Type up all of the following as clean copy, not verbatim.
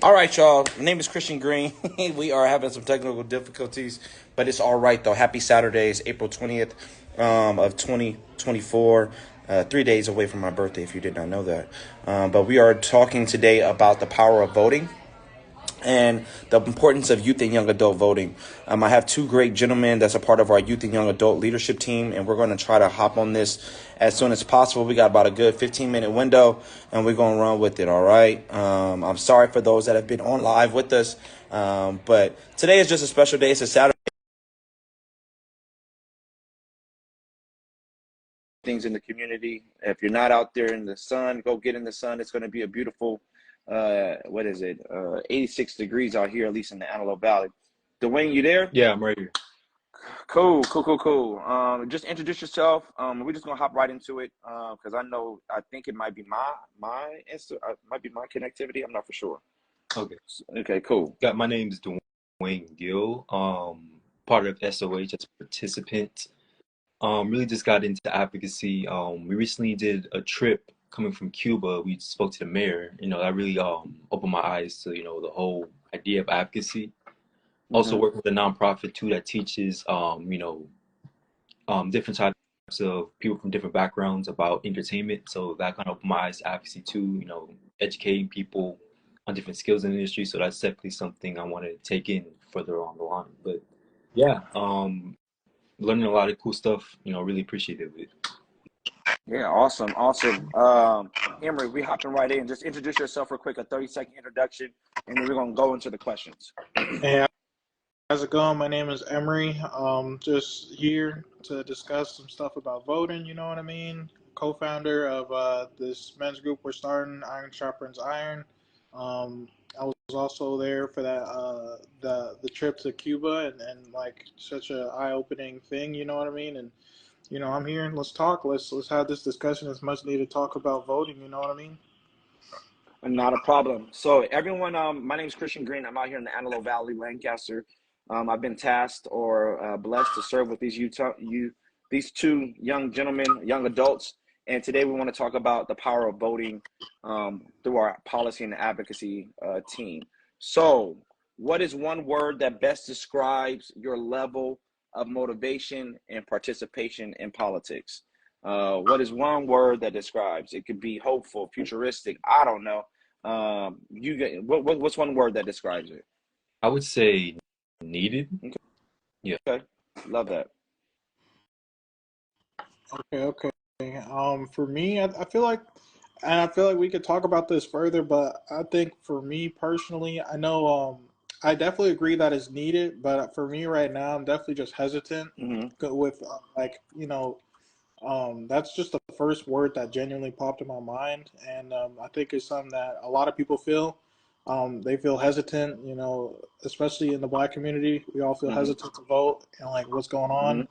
All right, y'all. My name is Christian Green. We are having some technical difficulties, but it's all right though. Happy Saturdays, April 20th of 2024. 3 days away from my birthday, if you did not know that. But we are talking today about the power of voting and the importance of youth and young adult voting. I have two great gentlemen that's a part of our youth and young adult leadership team, and we're going to try to hop on this as soon as possible. We got about a good 15-minute window, and we're going to run with it, all right? I'm sorry for those that have been on live with us, but today is just a special day. It's a Saturday. Things in the community. If you're not out there in the sun, go get in the sun. It's going to be a beautiful, what is it, 86 degrees out here, at least in the Antelope Valley. Dwayne, you there? Yeah, I'm right here. Cool. Just introduce yourself. We're just gonna hop right into it because I think it might be might be my connectivity. I'm not for sure. Okay. Okay, cool. My name is Dwayne Gill. Part of SOH as a participant. Really just got into advocacy. We recently did a trip coming from Cuba. We spoke to the mayor. That really opened my eyes to the whole idea of advocacy. Also work with a nonprofit too that teaches different types of people from different backgrounds about entertainment. So that kind of opened my eyes to advocacy too. Educating people on different skills in the industry. So that's definitely something I want to take in further along the line. But yeah, learning a lot of cool stuff. Really appreciative of it. Yeah, awesome. Emery, we hopping right in. Just introduce yourself real quick, a 30-second introduction, and then we're gonna go into the questions. Hey, how's it going? My name is Emery. Just here to discuss some stuff about voting, you know what I mean? Co-founder of this men's group we're starting, Iron Sharpens Iron. I was also there for that the trip to Cuba and like such a eye-opening thing, you know what I mean? And I'm here and let's talk. Let's have this discussion. It's much needed talk about voting, you know what I mean? Not a problem. So everyone, my name is Christian Green. I'm out here in the Antelope Valley, Lancaster. I've been tasked or blessed to serve with these two young gentlemen, young adults. And today we want to talk about the power of voting through our policy and advocacy team. So, what is one word that best describes your level of motivation and participation in politics? What is one word that describes? It could be hopeful, futuristic. I don't know. What's one word that describes it? I would say needed. Okay. Yeah. Okay. Love that. Okay. For me, I feel like we could talk about this further, but I think for me personally, I know, I definitely agree that it's needed, but for me right now, I'm definitely just hesitant Hmm. with, that's just the first word that genuinely popped in my mind, and I think it's something that a lot of people feel. They feel hesitant, especially in the Black community. We all feel Hmm. hesitant to vote and like what's going Hmm. on.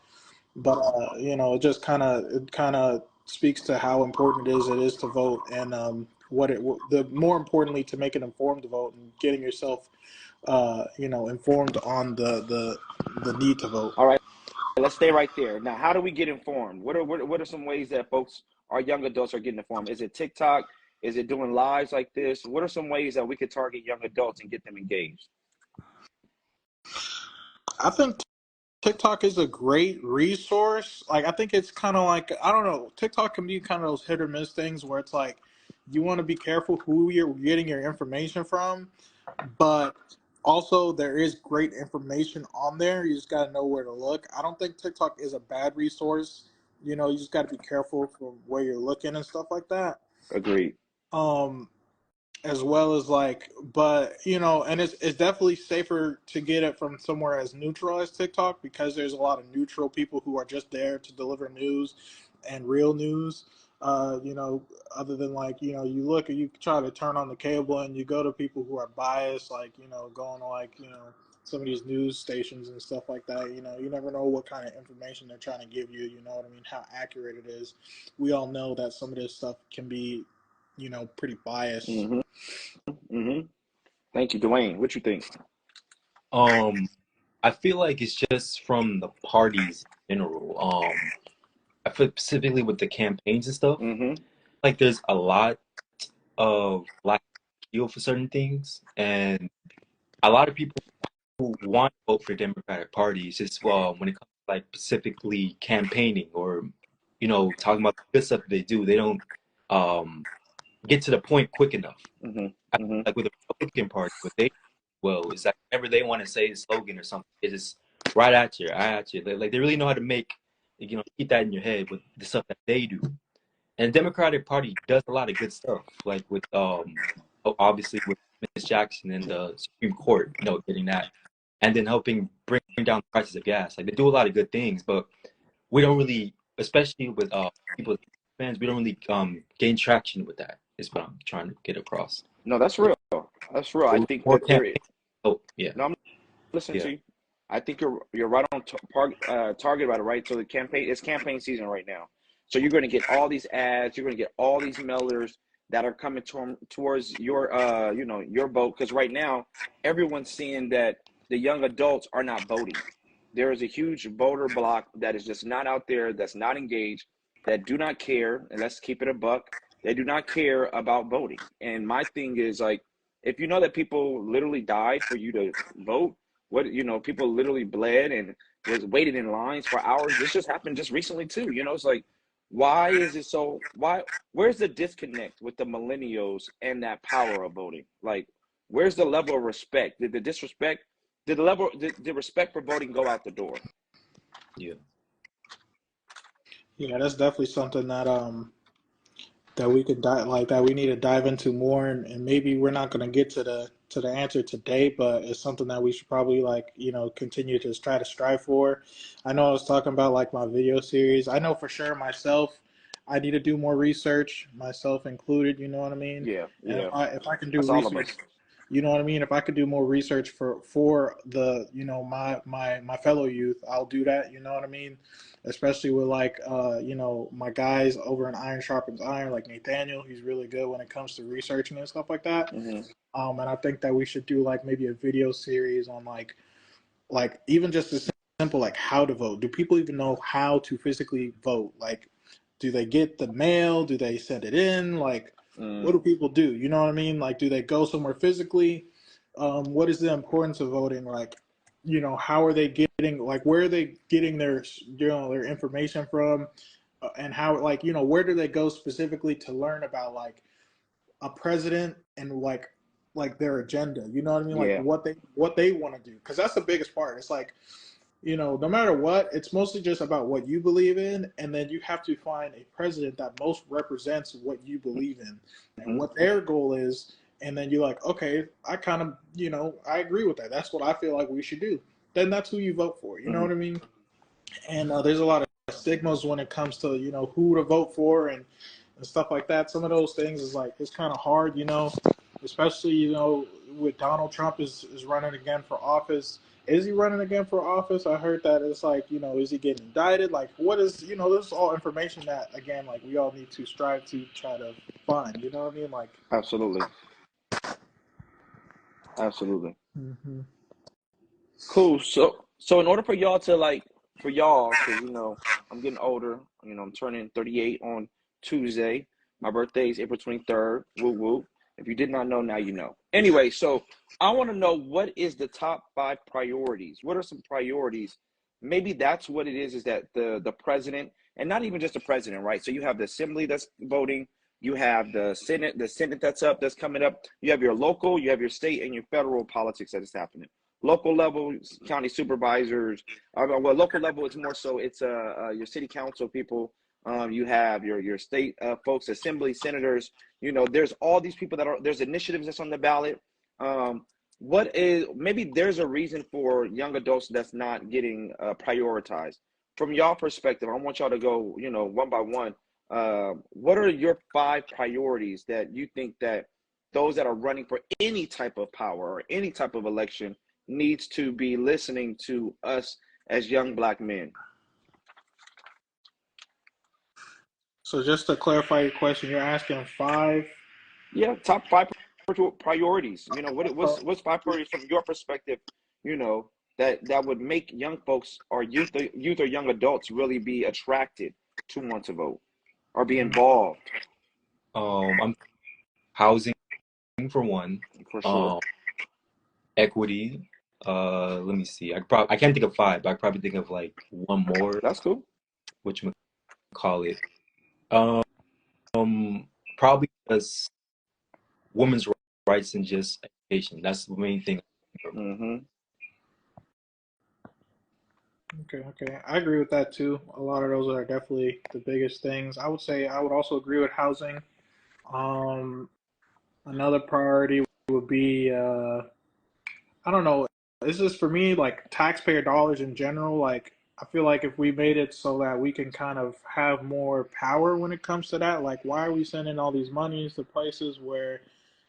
But it kind of speaks to how important it is to vote, and the more importantly to make an informed vote and getting yourself informed on the need to vote. All right. Let's stay right there. Now, how do we get informed? What are some ways that our young adults are getting informed? Is it TikTok? Is it doing lives like this? What are some ways that we could target young adults and get them engaged? I think TikTok is a great resource. Like, I think it's kind of like, I don't know, TikTok can be kind of those hit or miss things where it's like you want to be careful who you're getting your information from, but also there is great information on there. You just got to know where to look. I don't think TikTok is a bad resource. You just got to be careful from where you're looking and stuff like that. Agreed. Um, as well as like, but and it's definitely safer to get it from somewhere as neutral as TikTok, because there's a lot of neutral people who are just there to deliver news and real news. Other than like, you look and you try to turn on the cable and you go to people who are biased, like, going to like, some of these news stations and stuff like that. You never know what kind of information they're trying to give you. You know what I mean? How accurate it is. We all know that some of this stuff can be, pretty biased. Hmm. Hmm. Thank you, Dwayne. What you think? I feel like it's just from the parties in general. I feel specifically with the campaigns and stuff. Hmm. Like there's a lot of Black deal for certain things, and a lot of people who want to vote for Democratic parties just when it comes to like specifically campaigning or talking about the good stuff they do, they don't um, get to the point quick enough. Mm-hmm. Like with the Republican Party, what they is that whenever they want to say a slogan or something, it's just right at you, right at you. Like they really know how to make keep that in your head with the stuff that they do. And the Democratic Party does a lot of good stuff, like with obviously with Miss Jackson and the Supreme Court, getting that, and then helping bring down the prices of gas. Like they do a lot of good things, but we don't really, especially with people fans, we don't really gain traction with that. Is what I'm trying to get across. No, that's real. That's real. I think More that there. campaign. Oh yeah, No, I'm listening yeah, to you. I think you're right on target about it, right? So it's campaign season right now. So you're going to get all these ads. You're going to get all these mailers that are coming towards your your vote, because right now everyone's seeing that the young adults are not voting. There is a huge voter block that is just not out there, that's not engaged, that do not care, and let's keep it a buck. They do not care about voting. And my thing is, like, if you know that people literally died for you to vote, people literally bled and was waiting in lines for hours. This just happened just recently too. It's like, why is it so? Where's the disconnect with the millennials and that power of voting? Like, where's the level of respect? Did the respect for voting go out the door? yeah. Yeah, that's definitely something that we could that we need to dive into more, and maybe we're not going to get to the answer today, but it's something that we should probably continue to try to strive for. I know I was talking about like my video series. I know for sure myself, I need to do more research, myself included. You know what I mean? Yeah, And yeah. if I can do That's all of research, us. you know what I mean. If I could do more research for the my fellow youth, I'll do that. You know what I mean? Especially with my guys over in Iron Sharpens Iron, like Nathaniel. He's really good when it comes to researching and stuff like that. Hmm. And I think that we should do like maybe a video series on like even just as simple like how to vote. Do people even know how to physically vote? Like, do they get the mail? Do they send it in? Like, what do people do? You know what I mean? Like, do they go somewhere physically? What is the importance of voting? Like, how are they getting, like, where are they getting their, their information from? And how, like, where do they go specifically to learn about, like, a president and, like their agenda? You know what I mean? Like, Yeah. what they want to do. Because that's the biggest part. It's like, no matter what, it's mostly just about what you believe in, and then you have to find a president that most represents what you believe in and what their goal is. And then you're like, okay, I kind of, I agree with that. That's what I feel like we should do. Then that's who you vote for. You know what I mean? And there's a lot of stigmas when it comes to, who to vote for and stuff like that. Some of those things is like, it's kind of hard, especially, with Donald Trump is running again for office. Is he running again for office? I heard that it's like, is he getting indicted? Like, what is, this is all information that, again, like, we all need to strive to try to find. You know what I mean? Like, Absolutely. Absolutely. hmm Cool. So in order for y'all to because I'm getting older. I'm turning 38 on Tuesday. My birthday is April 23rd. Woo woo. If you did not know, now you know. Anyway, so I want to know, what is the top 5 priorities? What are some priorities? Maybe that's what it is that the president, and not even just the president, right? So you have the assembly that's voting, you have the Senate that's coming up. You have your local, you have your state, and your federal politics that is happening. Local level, county supervisors. Well, local level, it's more so it's your city council people. You have your state folks, assembly, senators. There's all these people there's initiatives that's on the ballot. Maybe there's a reason for young adults that's not getting prioritized. From y'all perspective, I want y'all to go, one by one. What are your 5 priorities that you think that those that are running for any type of power or any type of election needs to be listening to us as young Black men? So just to clarify your question, you're asking 5. Yeah, top 5 priorities. What's 5 priorities from your perspective? That would make young folks or youth or young adults really be attracted to want to vote or be involved. I'm housing for one. For sure. Equity. Let me see. I can't think of five, but I probably think of like one more, That's cool. which we call it. Probably because women's rights and just education. That's the main thing. Mm-hmm. Okay. I agree with that too. A lot of those are definitely the biggest things. I would say I would also agree with housing. Um, Another priority would be I don't know. This is for me like taxpayer dollars in general. Like I feel like if we made it so that we can kind of have more power when it comes to that, like why are we sending all these monies to places where,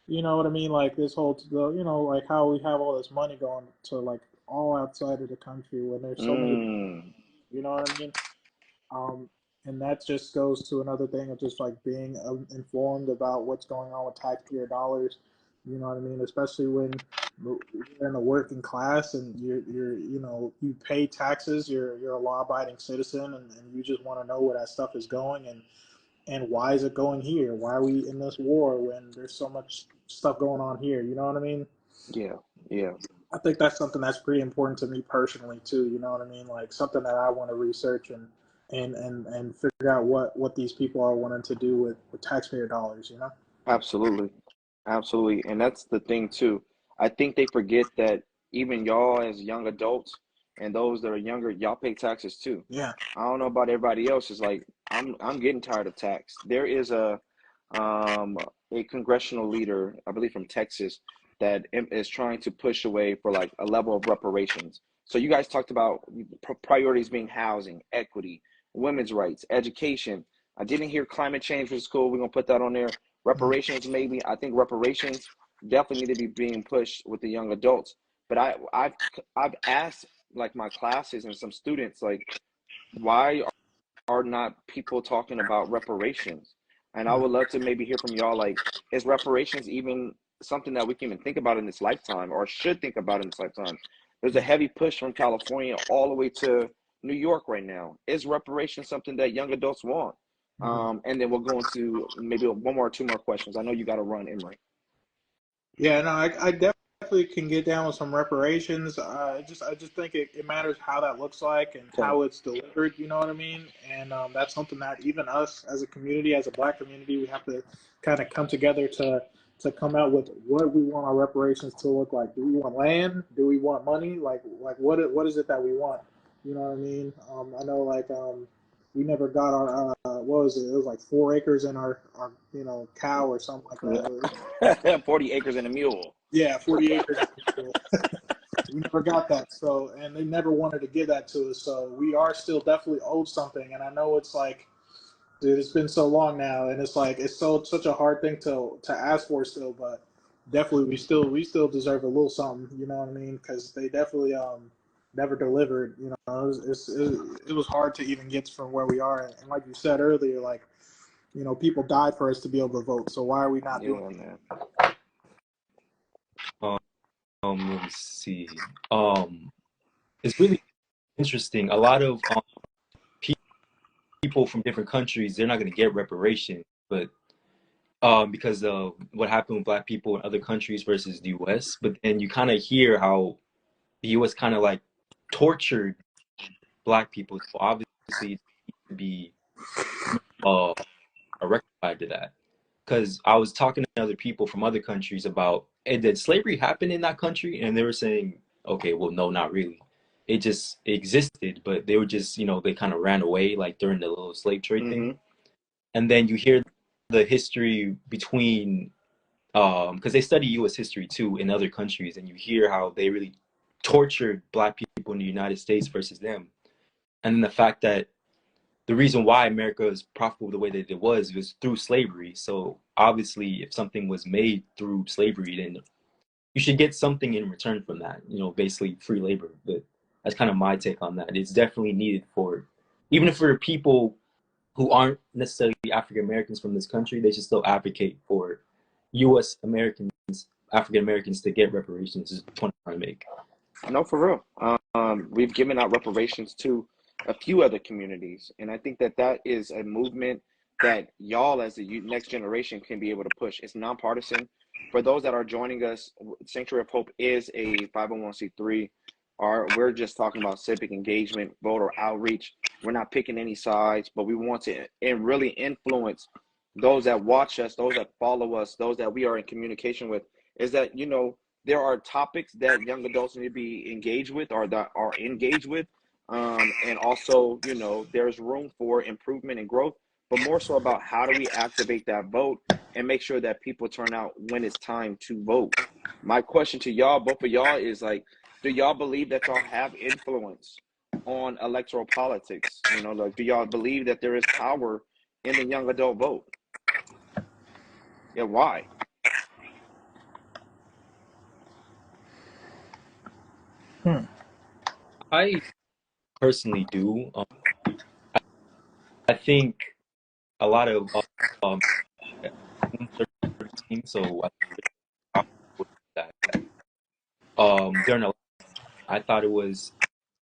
you know what I mean? Like this whole, like how we have all this money going to like all outside of the country when there's so many, Mm. you know what I mean? Um, and that just goes to another thing of just like being informed about what's going on with taxpayer dollars. You know what I mean? Especially when you're in the working class and you pay taxes. You're a law-abiding citizen, and you just want to know where that stuff is going and why is it going here? Why are we in this war when there's so much stuff going on here? You know what I mean? Yeah. Yeah. I think that's something that's pretty important to me personally too. You know what I mean? Like something that I want to research and figure out what these people are wanting to do with taxpayer dollars. You know? Absolutely. Absolutely. And that's the thing too. I think they forget that even y'all as young adults and those that are younger, y'all pay taxes too. Yeah. I don't know about everybody else. It's like I'm getting tired of tax. There is um a congressional leader, I believe from Texas, that is trying to push away for like a level of reparations. So you guys talked about priorities being housing, equity, women's rights, education. I didn't hear climate change, which is cool. We're gonna put that on there. Reparations, maybe. I think reparations definitely need to be being pushed with the young adults. But I've asked like my classes and some students like, why are not people talking about reparations? And I would love to maybe hear from y'all like, is reparations even something that we can even think about in this lifetime or should think about in this lifetime? There's a heavy push from California all the way to New York right now. Is reparations something that young adults want? Mm-hmm. And then we'll go into maybe one more or two more questions. I know you got to run, Emery. Yeah, no, I definitely can get down with some reparations. I just think it matters how that looks like and Okay. how it's delivered. You know what I mean? And that's something that even us as a community, as a Black community, we have to kind of come together to come out with what we want our reparations to look like. Do we want land? Do we want money? Like what is it that we want? You know what I mean? I know we never got our what was it? It was like 4 acres in our cow or something like that. Yeah. 40 acres and a mule. Yeah, 40 acres. We never got that. So, and they never wanted to give that to us. So we are still definitely owed something. And I know it's like, dude, it's been so long now, and it's like it's such a hard thing to ask for still. But definitely, we still deserve a little something. You know what I mean? Because they definitely never delivered. You know, it was hard to even get from where we are. And like you said earlier, like people died for us to be able to vote. So why are we not doing Yeah, it? man. Let me see. It's really interesting. A lot of people from different countries, they're not going to get reparations, but because of what happened with Black people in other countries versus the U.S. But then you kind of hear how the U.S. kind of like tortured Black people. So obviously, it needs to be uh, a rectified to that. Because I was talking to other people from other countries about, and did slavery happen in that country? And they were saying, okay, well, no, not really. It just existed, but they were just, they kind of ran away like during the little slave trade thing. Mm-hmm. And then you hear the history between, because they study U.S. history too in other countries, and you hear how they really tortured Black people in the United States versus them. And then the fact that the reason why America is profitable the way that it was through slavery. So obviously, if something was made through slavery, then you should get something in return from that. Basically free labor. But that's kind of my take on that. It's definitely needed for, even for people who aren't necessarily African Americans from this country, they should still advocate for U.S. Americans, African Americans to get reparations. Is the point I'm trying to make. No, for real. We've given out reparations to a few other communities, and I think that that is a movement that y'all, as the next generation, can be able to push. It's nonpartisan. For those that are joining us, Sanctuary of Hope is a 501c3. We're just talking about civic engagement, voter outreach. We're not picking any sides, but we want to and really influence those that watch us, those that follow us, those that we are in communication with. Is that, you know, there are topics that young adults need to be engaged with or that are engaged with. And also, you know, there's room for improvement and growth, but more so about how do we activate that vote and make sure that people turn out when it's time to vote. My question to y'all, both of y'all, is like, do y'all believe that y'all have influence on electoral politics? You know, like, do y'all believe that there is power in the young adult vote? Yeah, why? I personally do. I think a lot of um, 13, so I that during a, I thought it was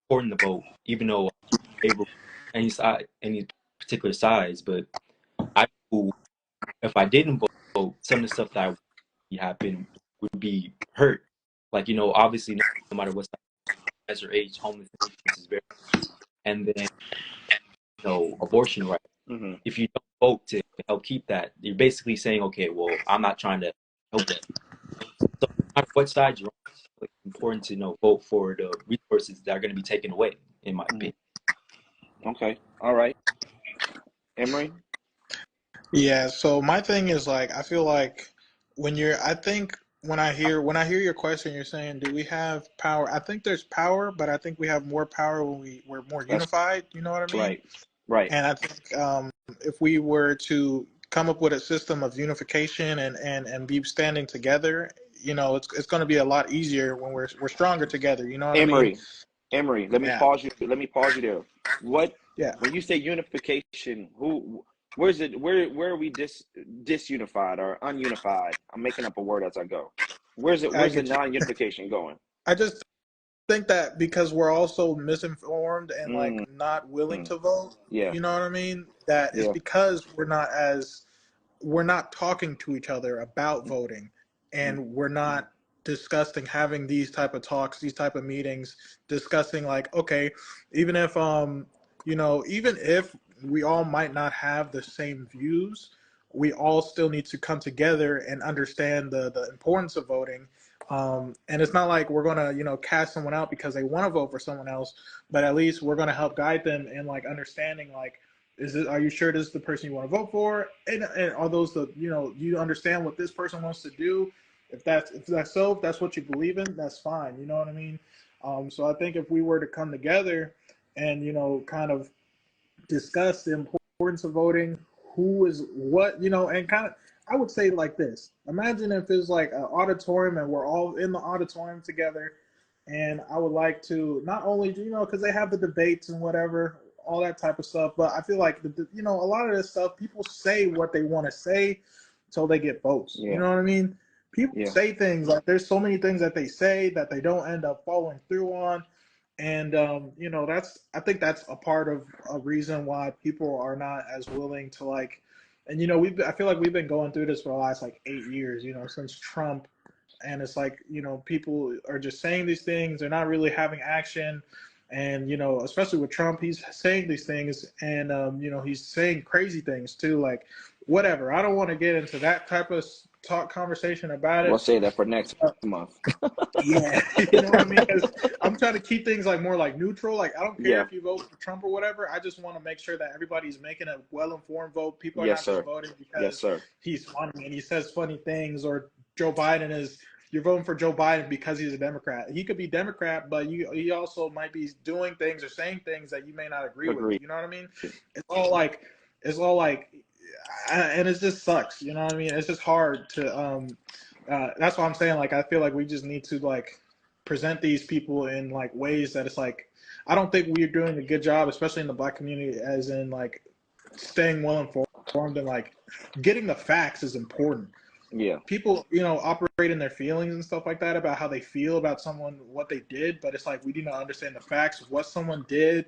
important to vote, even though I favor any side, any particular sides. But I knew if I didn't vote, some of the stuff that would happen would be hurt. Like, you know, obviously, no matter what size or age, homelessness is very, and then, you know, abortion rights. Mm-hmm. If you don't vote to help keep that, you're basically saying, okay, well, I'm not trying to help that. So no matter what side you're on, it's important to, you know, vote for the resources that are going to be taken away, in my opinion. Okay. All right. Emery? Yeah, so my thing is like I feel like I think when I hear your question, you're saying, do we have power? I think there's power, but I think we have more power when we're more That's unified. You know what I mean? right. Right. And I think if we were to come up with a system of unification and be standing together, you know, it's going to be a lot easier when we're stronger together. You know what I mean? Emery, let me Yeah, pause you. Let me pause you there. What yeah. when you say unification, where's it where are we disunified or ununified? I'm making up a word as I go. I Where's the get you. non-unification going? I just think that because we're also misinformed and like Mm, not willing to vote, yeah, you know what I mean? That it's yeah. because we're not talking to each other about voting, Mm, and we're not discussing having these type of talks, these type of meetings, discussing like, okay, even if you know, even if we all might not have the same views, we all still need to come together and understand the importance of voting. And it's not like we're gonna, you know, cast someone out because they want to vote for someone else, but at least we're gonna help guide them in like understanding like, are you sure this is the person you want to vote for? And are those the, you know, you understand what this person wants to do? If that's so, if that's what you believe in, that's fine. You know what I mean? So I think if we were to come together and, you know, kind of discuss the importance of voting, who is what, you know, and kind of, I would say like this. Imagine if it's like an auditorium and we're all in the auditorium together. And I would like to not only, you know, because they have the debates and whatever, all that type of stuff, but I feel like, you know, a lot of this stuff, people say what they want to say until they get votes. You yeah, know what I mean? People yeah. say things like there's so many things that they say that they don't end up following through on, and you know, I think that's a part of a reason why people are not as willing to like, and you know, I feel like we've been going through this for the last like 8 years, you know, since Trump, and it's like, you know, people are just saying these things, they're not really having action, and you know, especially with Trump, he's saying these things, and you know, he's saying crazy things too, like whatever. I don't want to get into that type of talk conversation about We'll it. say that for next month. Yeah, you know what I mean? Because I'm trying to keep things like more like neutral. Like I don't care Yeah. if you vote for Trump or whatever. I just want to make sure that everybody's making a well-informed vote. People are Yes, not just sir. voting Yes, because sir. he's funny and he says funny things, or Joe Biden is. You're voting for Joe Biden because he's a Democrat. He could be Democrat, but he also might be doing things or saying things that you may not agree with. Agreed. You know what I mean? It's all like it's all like, and it just sucks. You know what I mean? It's just hard to that's why I'm saying like I feel like we just need to like present these people in like ways that it's like I don't think we're doing a good job, especially in the Black community, as in like staying well informed and like getting the facts is important. Yeah. People, you know, operate in their feelings and stuff like that about how they feel about someone, what they did, but it's like we need to understand the facts of what someone did,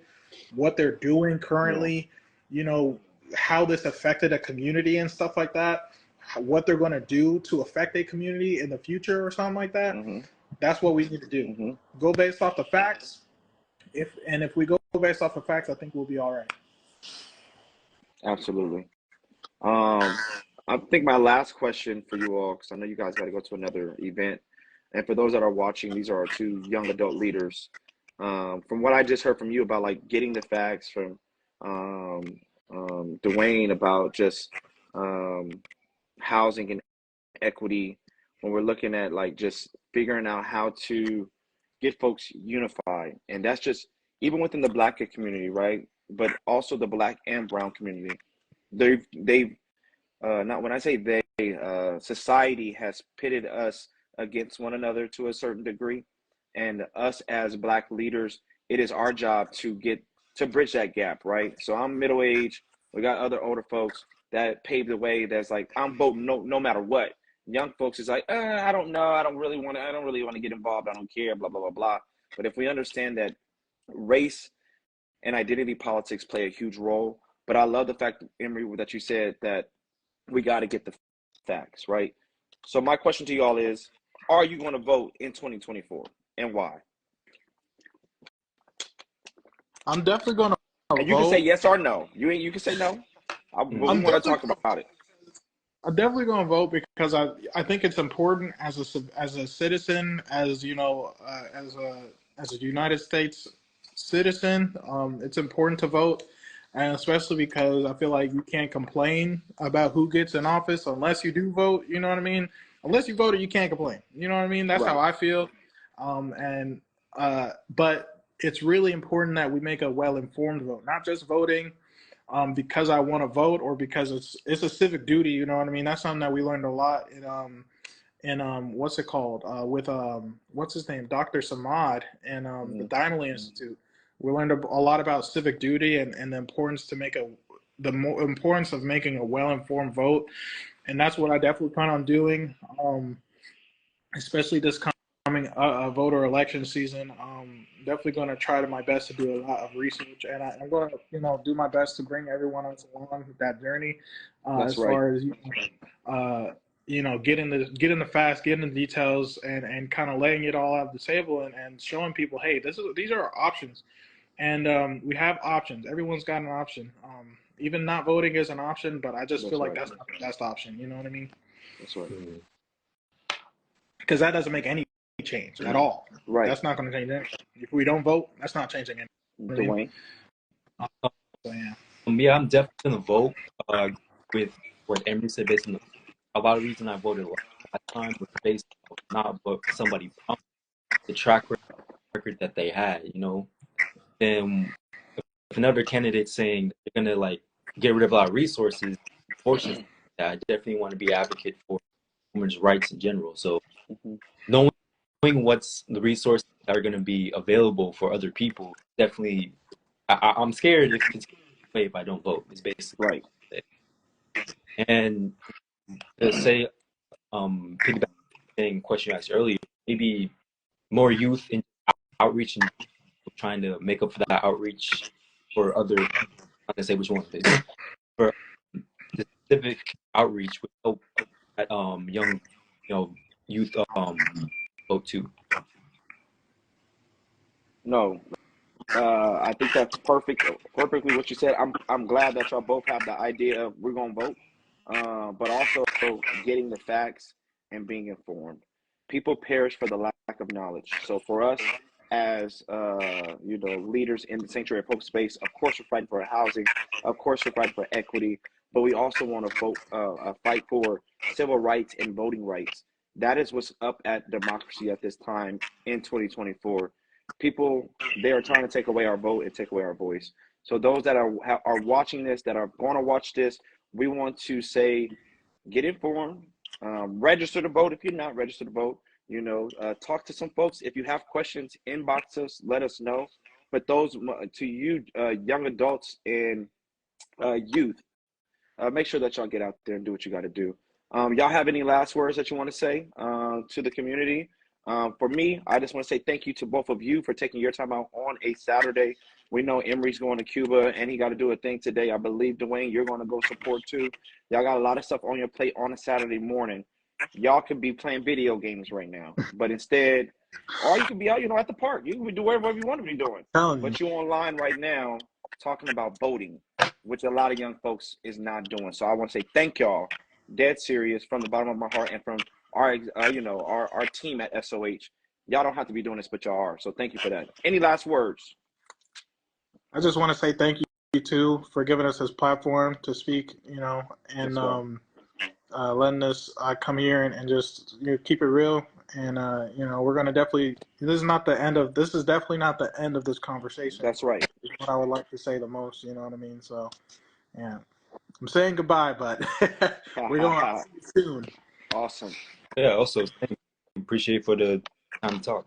what they're doing Yeah. currently, you know, how this affected a community and stuff like that. what they're going to do to affect a community in the future or something like that, Mm-hmm. that's what we need to do. Mm-hmm. Go based off the facts. If we go based off the facts, I think we'll be all right. Absolutely. I think my last question for you all, because I know you guys got to go to another event, and for those that are watching, these are our two young adult leaders. From what I just heard from you about like getting the facts from Dwayne about just housing and equity, when we're looking at like just figuring out how to get folks unified, and that's just even within the Black community, right? But also the Black and brown community. They've not when I say they, society has pitted us against one another to a certain degree, and us as Black leaders, it is our job to bridge that gap, right? So I'm middle age. We got other older folks that paved the way. That's like I'm voting no matter what. Young folks is like, I don't know. I don't really want to get involved. I don't care. Blah blah blah blah. But if we understand that race and identity politics play a huge role, but I love the fact, Emery, that you said that we got to get the facts, right? So my question to y'all is, are you going to vote in 2024 and why? I'm definitely going to And you can say vote. yes or no. You can say no, but we I'm want to definitely talk about it. I'm definitely going to vote because I think it's important as a citizen, as you know, as a United States citizen. It's important to vote, and especially because I feel like you can't complain about who gets in office unless you do vote. You know what I mean? Unless you voted, you can't complain. You know what I mean? That's how Right. I feel. But it's really important that we make a well-informed vote, not just voting because I want to vote or because it's a civic duty. You know what I mean? That's something that we learned a lot in what's it called with what's his name, Dr. Samad and the Mm-hmm. Donnelly Institute. We learned a lot about civic duty and the importance to make importance of making a well-informed vote, and that's what I definitely plan on doing, especially this coming voter election season. Definitely going to try to my best to do a lot of research, and I'm going to do my best to bring everyone else along that journey, That's as right. far as getting the facts, getting the details, and kind of laying it all out on the table and showing people, hey, these are our options, and we have options. Everyone's got an option. Even not voting is an option, but I just That's feel like right. that's not the best option. You know what I mean? That's right. Because that doesn't make any change at all. Right. That's not going to change anything. If we don't vote, that's not changing anything. You know what I mean? Dwayne. So, yeah. Yeah, I'm definitely gonna vote with what Emery said. Based on a lot of reason I voted last time was based on not but somebody brown, the track record that they had. Then if another candidate saying they're gonna like get rid of a lot of resources, unfortunately, I definitely want to be advocate for women's rights in general. So Mm-hmm. knowing what's the resources that are going to be available for other people, definitely, I'm scared if I don't vote. Is basically Right. it. And to say, piggyback on the question you asked earlier, maybe more youth in outreach and trying to make up for that outreach for other. I'm not gonna say which one, but for the civic outreach would help that young, youth vote too. No, I think that's perfectly what you said. I'm glad that y'all both have the idea of we're gonna vote, but also getting the facts and being informed. People perish for the lack of knowledge. So for us as leaders in the sanctuary folk space, of course we're fighting for housing, of course we're fighting for equity, but we also want to fight for civil rights and voting rights. That is what's up at democracy at this time in 2024. People, they are trying to take away our vote and take away our voice. So those that are watching this, that are going to watch this, we want to say, get informed, register to vote if you're not registered to vote. Talk to some folks. If you have questions, inbox us, let us know. But those to you, young adults and youth, make sure that y'all get out there and do what you got to do. Y'all have any last words that you want to say to the community? For me, I just want to say thank you to both of you for taking your time out on a Saturday We know Emery's going to Cuba, and he got to do a thing today. I believe, Dwayne, you're going to go support too. Y'all got a lot of stuff on your plate on a Saturday morning. Y'all could be playing video games right now, but instead, or you could be out, at the park. You can do whatever you want to be doing. But you're online right now talking about boating, which a lot of young folks is not doing. So I want to say thank y'all, dead serious, from the bottom of my heart, and from our our team at SOH. Y'all don't have to be doing this, but y'all are. So thank you for that. Any last words? I just want to say thank you too for giving us this platform to speak, and letting us come here and just keep it real. And we're gonna definitely. This is definitely not the end of this conversation. That's right. Is what I would like to say the most. You know what I mean? So, yeah, I'm saying goodbye, but we're going to see you soon. Awesome. Yeah. Also, appreciate for the time to talk.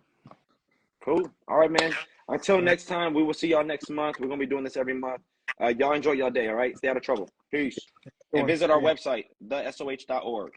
Cool. All right, man. Until next time, we will see y'all next month. We're gonna be doing this every month. Y'all enjoy your day. All right. Stay out of trouble. Peace. And visit our website, thesoh.org.